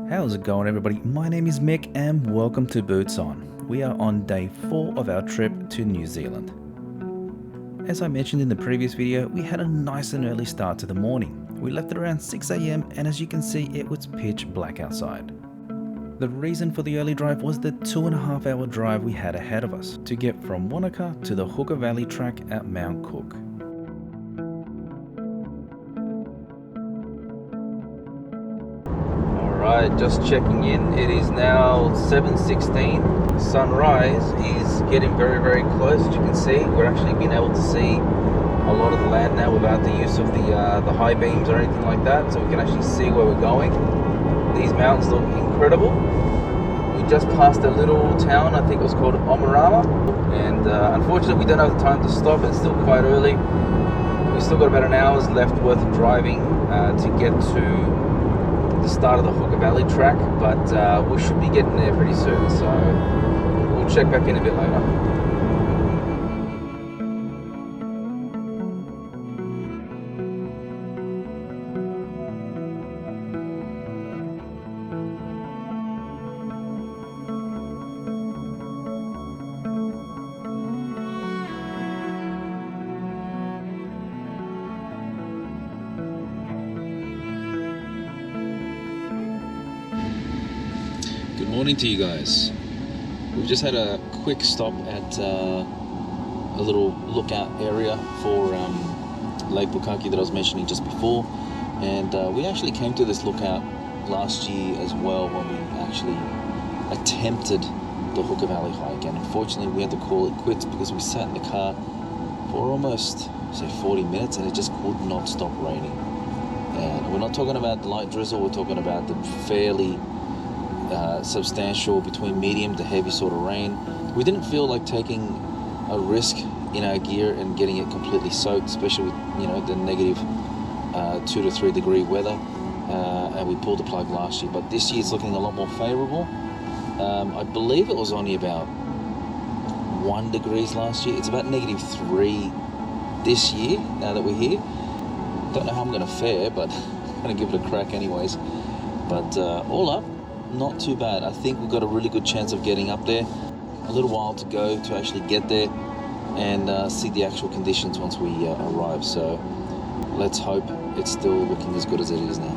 How's it going, everybody? My name is Mick and welcome to Boots On. We are on day 4 of our trip to New Zealand. As I mentioned in the previous video, we had a nice and early start to the morning. We left at around 6 AM and as you can see, it was pitch black outside. The reason for the early drive was the 2.5 hour drive we had ahead of us to get from Wanaka to the Hooker Valley track at Mount Cook. Alright, just checking in. It is now 7:16. Sunrise is getting very close. As you can see, we're actually being able to see a lot of the land now without the use of the high beams or anything like that, so we can actually see where we're going. These mountains look incredible. We just passed a little town, I think it was called Omarama, and unfortunately we don't have the time to stop. It's still quite early. We've still got about an hour's left worth of driving to get to the start of the Hooker Valley track, but we should be getting there pretty soon, so we'll check back in a bit later. Good morning to you guys. We've just had a quick stop at a little lookout area for Lake Pukaki that I was mentioning just before, and we actually came to this lookout last year as well when we actually attempted the Hooker Valley hike, and unfortunately we had to call it quits because we sat in the car for almost, say, 40 minutes and it just could not stop raining. And we're not talking about the light drizzle, we're talking about the fairly substantial, between medium to heavy sort of rain. We didn't feel like taking a risk in our gear and getting it completely soaked, especially with, you know, the negative 2 to 3 degree weather, and we pulled the plug last year, but this year's looking a lot more favorable. I believe it was only about 1 degrees last year. It's about -3 this year now that we're here. Don't know how I'm going to fare, but I'm going to give it a crack anyways. But all up, not too bad. I think we've got a really good chance of getting up there. A little while to go to actually get there and see the actual conditions once we arrive. So let's hope it's still looking as good as it is now.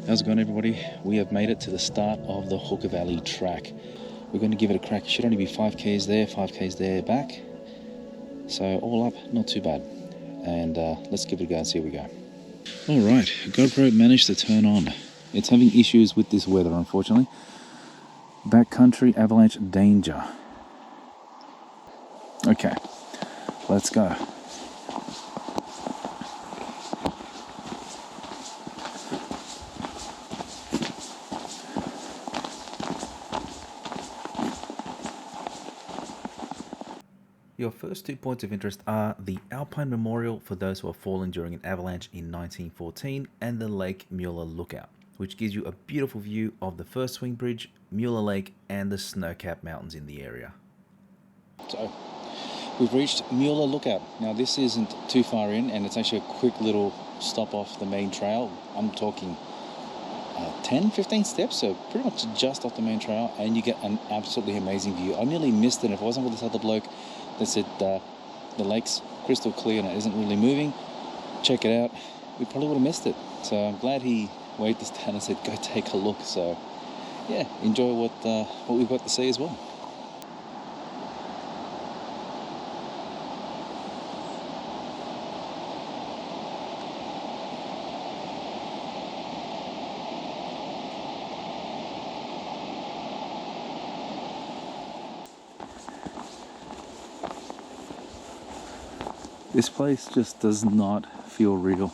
How's it going, everybody? We have made it to the start of the Hooker Valley track. We're going to give it a crack. It should only be 5Ks there, 5Ks there, back. So all up, not too bad. And let's give it a go and see how we go. Alright, GoPro managed to turn on. It's having issues with this weather, unfortunately. Backcountry avalanche danger. Okay, let's go. Your first 2 points of interest are the Alpine Memorial for those who have fallen during an avalanche in 1914 and the Lake Mueller Lookout, which gives you a beautiful view of the first swing bridge, Mueller Lake, and the snow-capped mountains in the area. So we've reached Mueller Lookout. Now this isn't too far in and it's actually a quick little stop off the main trail. I'm talking 10-15 steps, so pretty much just off the main trail, and you get an absolutely amazing view. I nearly missed it. If it wasn't for this other bloke that said the lake's crystal clear and it isn't really moving, check it out, we probably would have missed it. So I'm glad he waved us down and said go take a look. So yeah, enjoy what we've got to see as well. This place just does not feel real.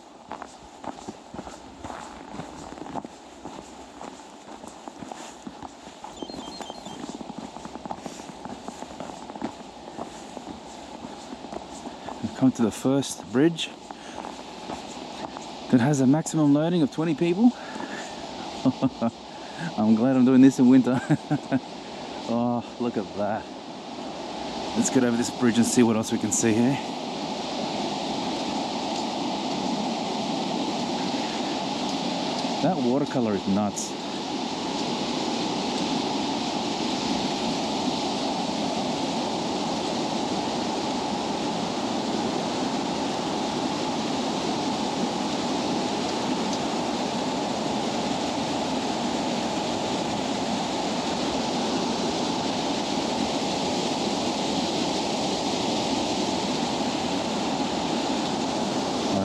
come to the first bridge that has a maximum loading of 20 people. I'm glad I'm doing this in winter. Oh, look at that. Let's get over this bridge and see what else we can see here. That watercolor is nuts.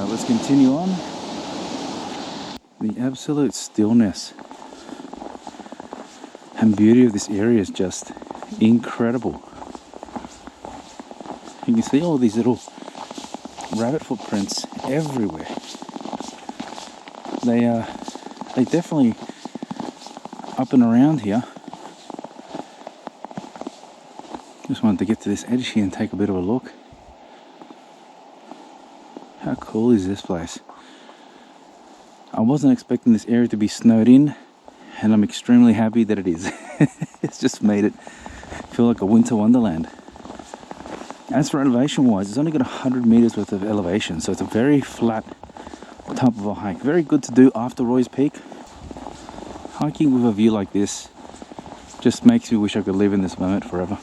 Let's continue on. The absolute stillness and beauty of this area is just incredible. You can see all these little rabbit footprints everywhere. They definitely up and around here. Just wanted to get to this edge here and take a bit of a look. How cool is this place? I wasn't expecting this area to be snowed in, and I'm extremely happy that it is. It's just made it feel like a winter wonderland. As for elevation wise, it's only got 100 meters worth of elevation, so it's a very flat type of a hike. Very good to do after Roy's Peak. Hiking with a view like this just makes me wish I could live in this moment forever.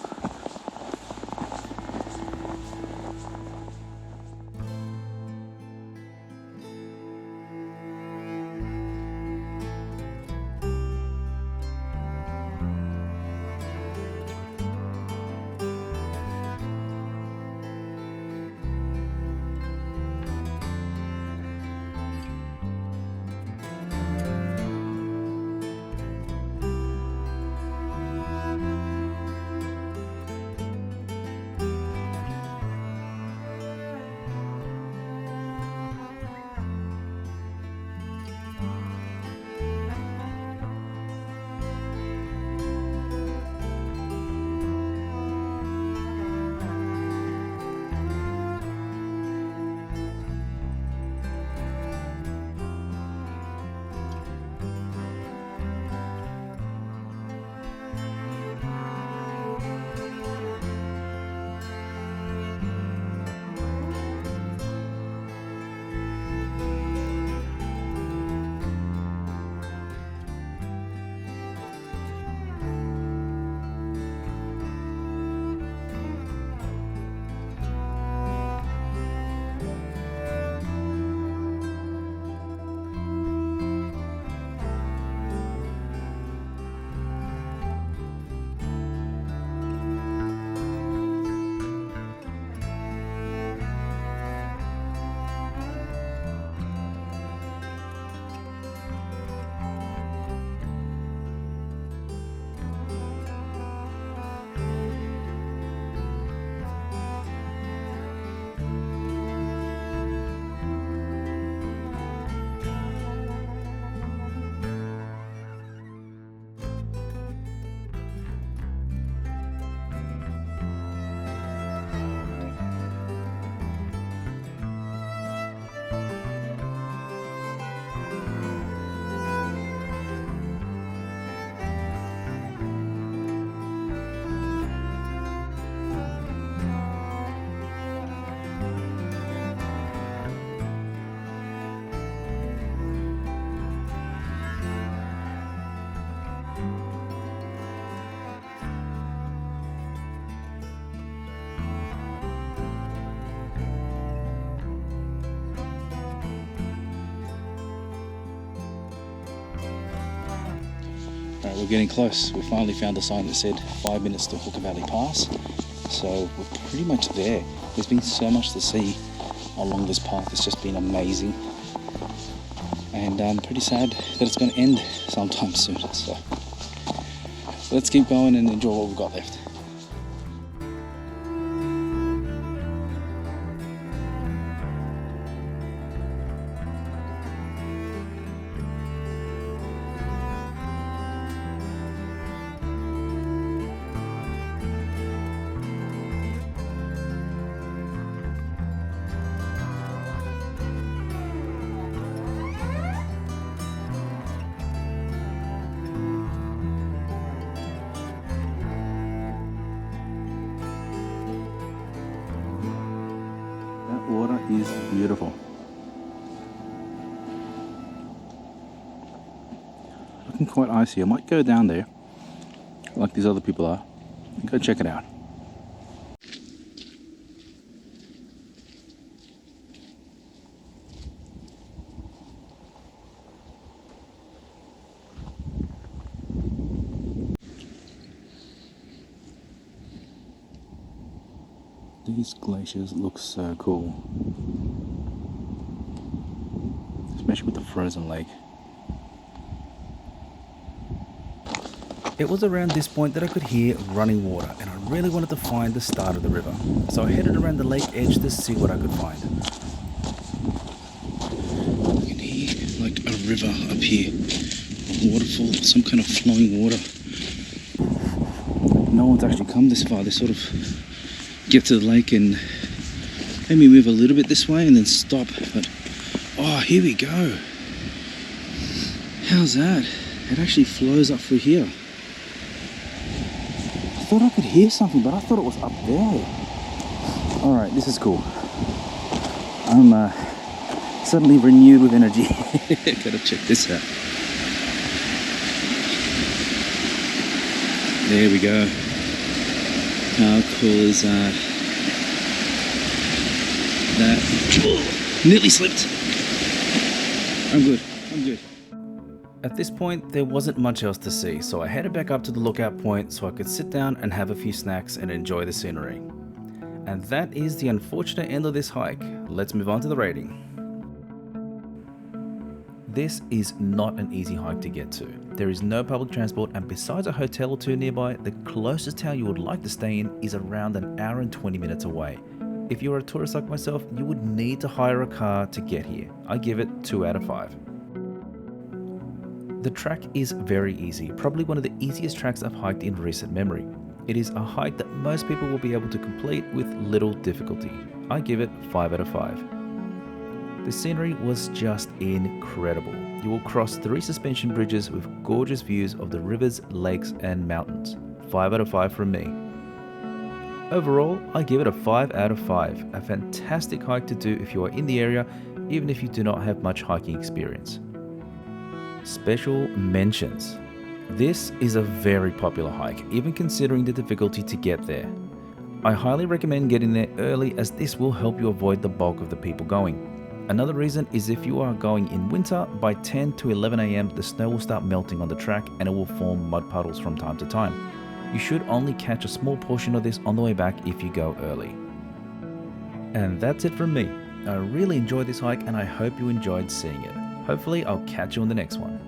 Alright, we're getting close. We finally found a sign that said 5 minutes to Hooker Valley Pass. So we're pretty much there. There's been so much to see along this path. It's just been amazing. And I'm pretty sad that it's going to end sometime soon. So let's keep going and enjoy what we've got left. beautiful. Looking quite icy. I might go down there, like these other people are, and go check it out. These glaciers look so cool, especially with the frozen lake. It was around this point that I could hear running water, and I really wanted to find the start of the river. So I headed around the lake edge to see what I could find. You can hear like a river up here, a waterfall, some kind of flowing water. No one's actually come this far. They sort of get to the lake and maybe move a little bit this way and then stop. But oh, here we go. How's that? It actually flows up through here. I thought I could hear something, but I thought it was up there. All right, this is cool. I'm suddenly renewed with energy. Gotta check this out. There we go. How cool is that? Nearly slipped. I'm good. At this point, there wasn't much else to see, so I headed back up to the lookout point so I could sit down and have a few snacks and enjoy the scenery. And that is the unfortunate end of this hike. Let's move on to the rating. This is not an easy hike to get to. There is no public transport, and besides a hotel or two nearby, the closest town you would like to stay in is around an hour and 20 minutes away. If you're a tourist like myself, you would need to hire a car to get here. I give it 2 out of 5. The track is very easy, probably one of the easiest tracks I've hiked in recent memory. It is a hike that most people will be able to complete with little difficulty. I give it 5 out of 5. The scenery was just incredible. You will cross 3 suspension bridges with gorgeous views of the rivers, lakes and mountains. 5 out of 5 from me. Overall, I give it a 5 out of 5. A fantastic hike to do if you are in the area, even if you do not have much hiking experience. Special mentions. This is a very popular hike, even considering the difficulty to get there. I highly recommend getting there early, as this will help you avoid the bulk of the people going. Another reason is if you are going in winter, by 10 to 11 AM the snow will start melting on the track and it will form mud puddles from time to time. You should only catch a small portion of this on the way back if you go early. And that's it from me. I really enjoyed this hike and I hope you enjoyed seeing it. Hopefully I'll catch you on the next one.